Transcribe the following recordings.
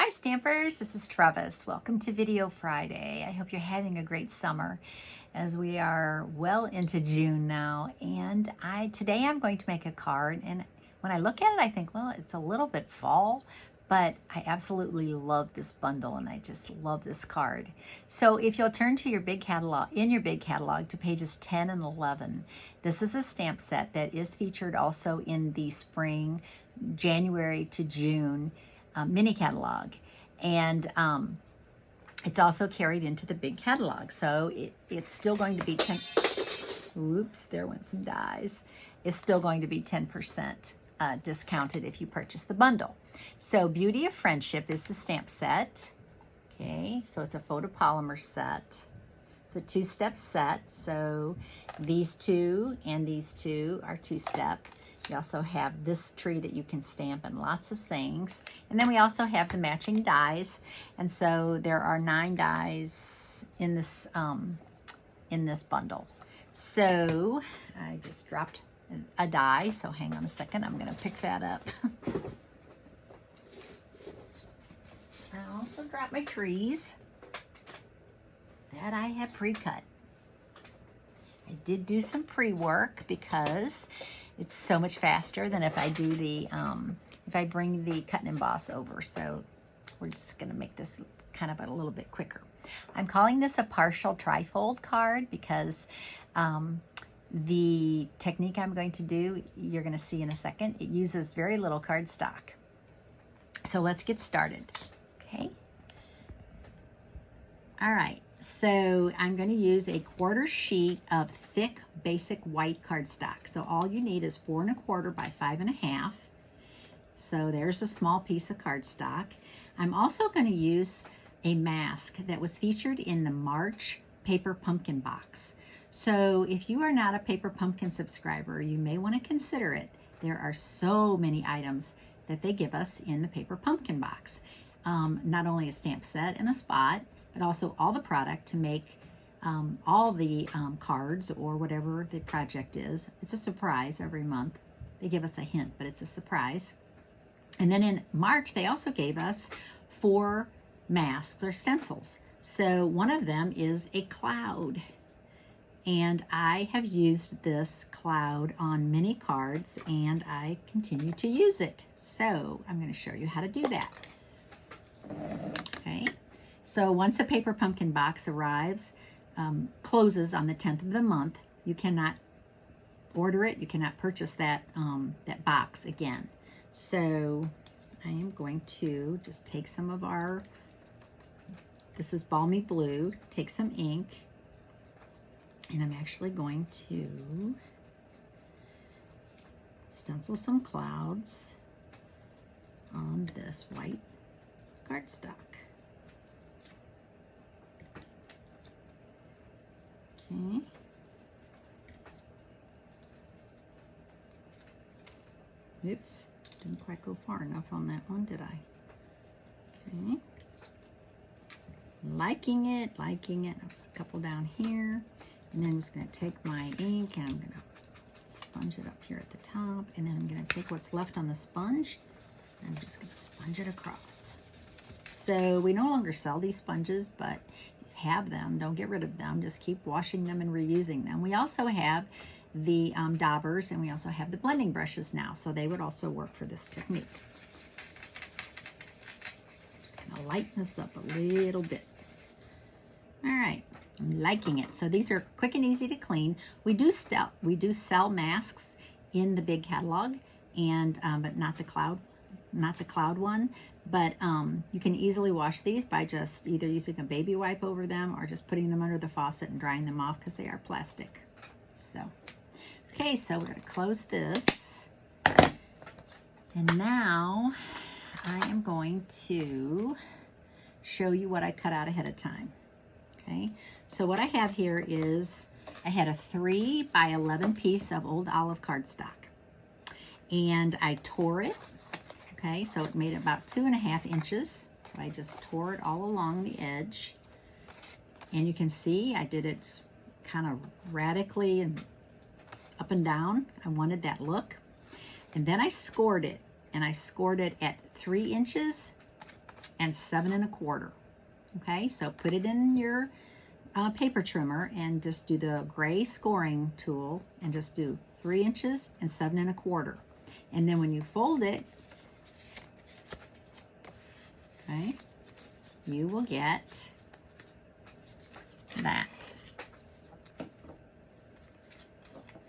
Hi Stampers, this is Trevis. Welcome to Video Friday. I hope you're having a great summer as we are well into June now. And today I'm going to make a card, and when I look at it I think, well, it's a little bit fall, but I absolutely love this bundle and I just love this card. So if you'll turn to your big catalog, to pages 10 and 11, this is a stamp set that is featured also in the spring, January to June mini catalog, and it's also carried into the big catalog, so it's still going to be 10. Oops, there went some dies. It's still going to be 10% discounted if you purchase the bundle. So Beauty of Friendship is the stamp set. Okay, so it's a photopolymer set. It's a two-step set, so these two and these two are two-step. We also have this tree that you can stamp and lots of sayings. And then we also have the matching dies. And so there are 9 dies in this bundle. So I just dropped a die, so hang on a second. I'm gonna pick that up. I also dropped my trees that I have pre-cut. I did do some pre-work because it's so much faster than if I do the, if I bring the cut and emboss over. So we're just gonna make this kind of a little bit quicker. I'm calling this a partial trifold card because the technique I'm going to do, you're gonna see in a second, it uses very little cardstock. So let's get started, okay? All right. So I'm going to use a 1/4 sheet of thick basic white cardstock. So all you need is 4 1/4 by 5 1/2. So there's a small piece of cardstock. I'm also going to use a mask that was featured in the March Paper Pumpkin box. So if you are not a Paper Pumpkin subscriber, you may want to consider it. There are so many items that they give us in the Paper Pumpkin box. Not only a stamp set and a spot, but also all the product to make all the cards or whatever the project is. It's a surprise every month. They give us a hint, but it's a surprise. And then in March, they also gave us 4 masks or stencils. So one of them is a cloud. And I have used this cloud on many cards and I continue to use it. So I'm going to show you how to do that. Okay. So once the Paper Pumpkin box arrives, closes on the 10th of the month, you cannot order it. You cannot purchase that, that box again. So I am going to just take some of our, this is Balmy Blue, take some ink, and I'm actually going to stencil some clouds on this white cardstock. Okay. Oops, didn't quite go far enough on that one, did I? Okay. Liking it. I'll put a couple down here. And then I'm just going to take my ink and I'm going to sponge it up here at the top. And then I'm going to take what's left on the sponge and I'm just going to sponge it across. So we no longer sell these sponges, but have them, don't get rid of them, just keep washing them and reusing them. We also have the daubers and we also have the blending brushes now, so they would also work for this technique. Just gonna lighten this up a little bit. All right, I'm liking it. So these are quick and easy to clean. We do sell masks in the big catalog, and but not the cloud one. But you can easily wash these by just either using a baby wipe over them or just putting them under the faucet and drying them off because they are plastic. So, okay, so we're going to close this. And now I am going to show you what I cut out ahead of time. Okay, so what I have here is I had a 3 by 11 piece of old olive cardstock. And I tore it. Okay, so it made about 2.5 inches. So I just tore it all along the edge. And you can see I did it kind of radically and up and down. I wanted that look. And then I scored it. And I scored it at 3 inches and 7 1/4. Okay, so put it in your paper trimmer and just do the gray scoring tool and just do 3 inches and 7 1/4. And then when you fold it, okay, you will get that.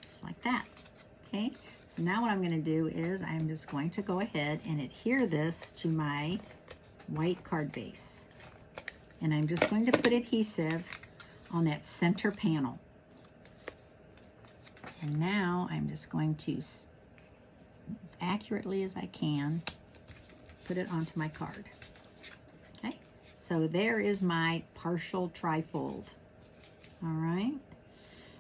Just like that. Okay, so now what I'm going to do is I'm just going to go ahead and adhere this to my white card base. And I'm just going to put adhesive on that center panel. And now I'm just going to, as accurately as I can, put it onto my card. Okay, so there is my partial trifold. All right,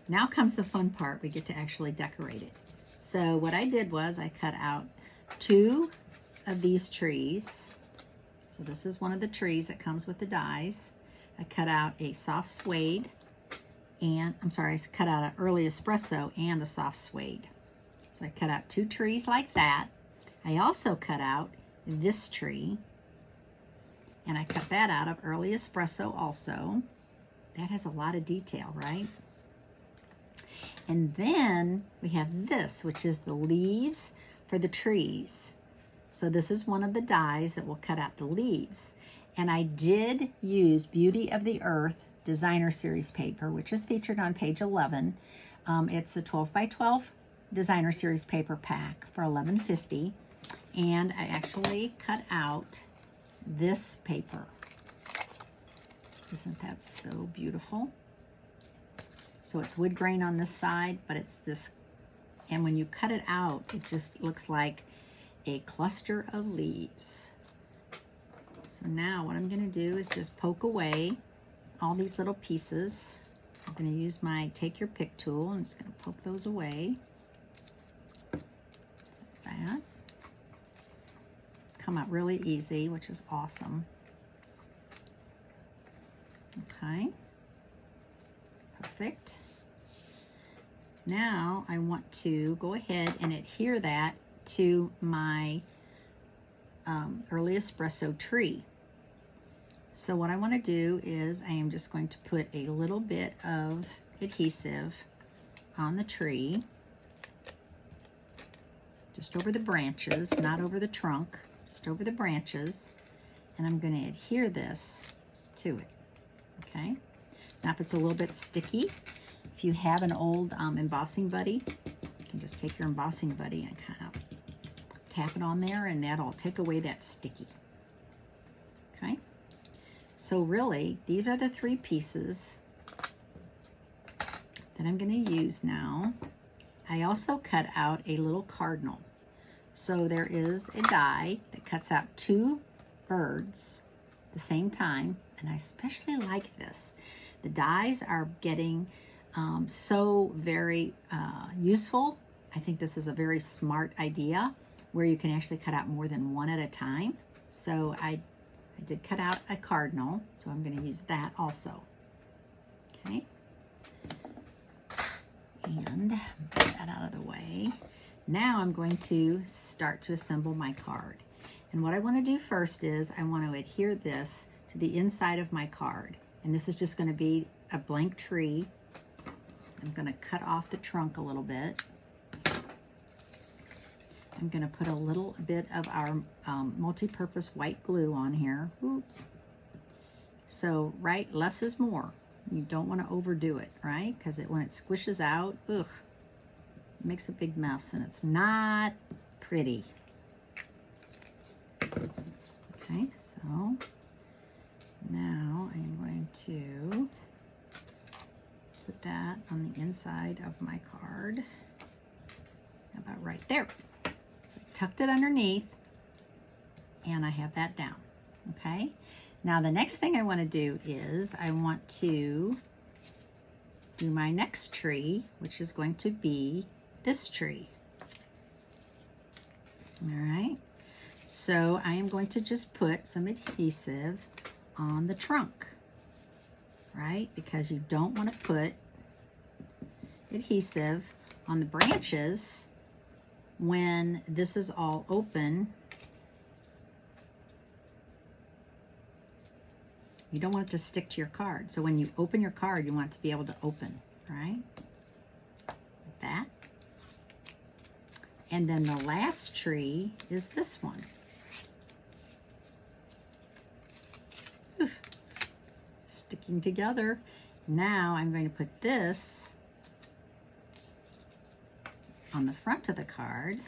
now comes the fun part. We get to actually decorate it. So what I did was I cut out 2 of these trees. So this is one of the trees that comes with the dies. I cut out a soft suede and, I cut out an early espresso and a soft suede. So I cut out 2 trees like that. I also cut out this tree, and I cut that out of early espresso also. That has a lot of detail, right? And then we have this, which is the leaves for the trees. So this is one of the dies that will cut out the leaves. And I did use Beauty of the Earth Designer Series paper, which is featured on page 11. It's a 12 by 12 Designer Series paper pack for $11.50. And I actually cut out this paper. Isn't that so beautiful? So it's wood grain on this side, but it's this, and when you cut it out, it just looks like a cluster of leaves. So now what I'm going to do is just poke away all these little pieces. I'm going to use my take your pick tool. I'm just going to poke those away. Just like that. Come out really easy, which is awesome. Okay. Perfect. Now I want to go ahead and adhere that to my early espresso tree. So what I want to do is I am just going to put a little bit of adhesive on the tree, just over the branches, not over the trunk, just over the branches, and I'm going to adhere this to it. Okay. Now if it's a little bit sticky, if you have an old embossing buddy, you can just take your embossing buddy and kind of tap it on there, and that'll take away that sticky. Okay. So really, these are the 3 pieces that I'm going to use now. I also cut out a little cardinal. So there is a die that cuts out 2 birds at the same time, and I especially like this. The dies are getting so very useful. I think this is a very smart idea where you can actually cut out more than 1 at a time. So I did cut out a cardinal, so I'm going to use that also. Okay. And put that out of the way. Now I'm going to start to assemble my card. And what I want to do first is I want to adhere this to the inside of my card. And this is just going to be a blank tree. I'm going to cut off the trunk a little bit. I'm going to put a little bit of our multi-purpose white glue on here. Ooh. So, right, less is more. You don't want to overdo it, right? Because when it squishes out, ugh, it makes a big mess, and it's not pretty. Okay, so now I'm going to put that on the inside of my card, about right there. Tucked it underneath, and I have that down. Okay, now the next thing I want to do is I want to do my next tree, which is going to be this tree. All right, so I am going to just put some adhesive on the trunk, right? Because you don't want to put adhesive on the branches when this is all open You don't want it to stick to your card. So when you open your card, you want it to be able to open, right? Like that. And then the last tree is this one. Oof. Sticking together. Now I'm going to put this on the front of the card.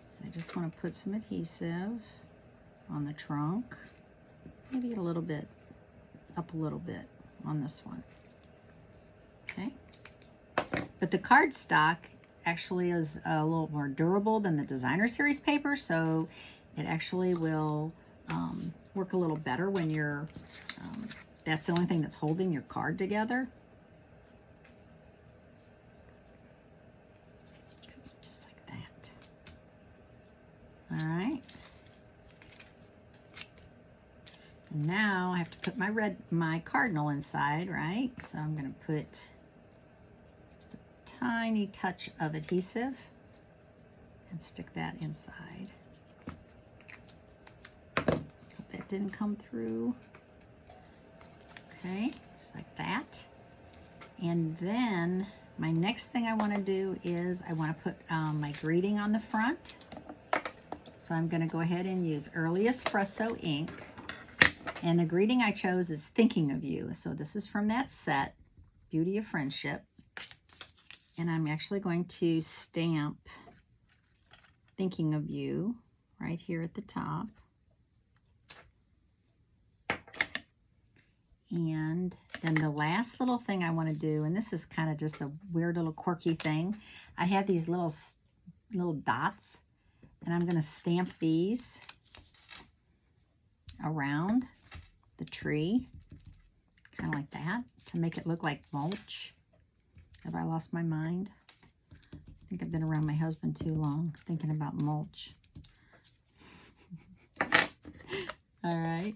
So I just want to put some adhesive on the trunk, maybe a little bit, up a little bit on this one, okay? But the cardstock actually is a little more durable than the designer series paper, so it actually will work a little better when you're, that's the only thing that's holding your card together. Just like that. All right. And now I have to put my cardinal inside, right? So I'm going to put just a tiny touch of adhesive and stick that inside. Hope that didn't come through. Okay, just like that. And then my next thing I want to do is I want to put my greeting on the front. So I'm going to go ahead and use Early Espresso ink. And the greeting I chose is Thinking of You. So this is from that set, Beauty of Friendship. And I'm actually going to stamp Thinking of You right here at the top. And then the last little thing I want to do, and this is kind of just a weird little quirky thing. I have these little dots, and I'm going to stamp these around the tree, kind of like that, to make it look like mulch. Have I lost my mind? I think I've been around my husband too long thinking about mulch. All right,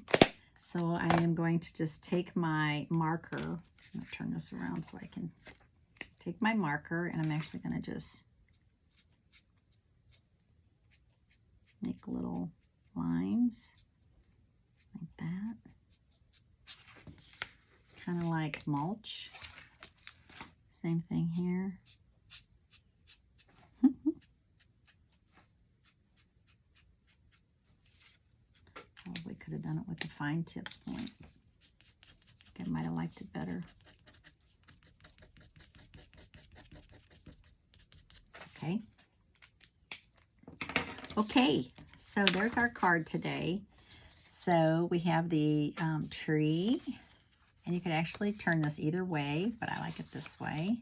so I am going to just take my marker. I'm going to turn this around so I can take my marker, and I'm actually going to just make little lines like that, kind of like mulch. Same thing here. Probably could have done it with the fine tip point. I think I might have liked it better. It's okay. Okay, so there's our card today. So we have the tree, and you could actually turn this either way, but I like it this way.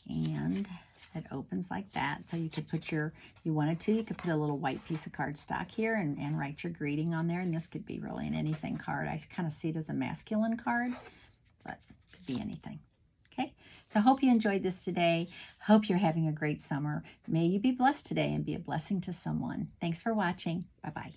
And it opens like that. So you could put your, if you wanted to, you could put a little white piece of cardstock here and write your greeting on there. And this could be really an anything card. I kind of see it as a masculine card, but it could be anything. Okay, so I hope you enjoyed this today. Hope you're having a great summer. May you be blessed today and be a blessing to someone. Thanks for watching. Bye-bye.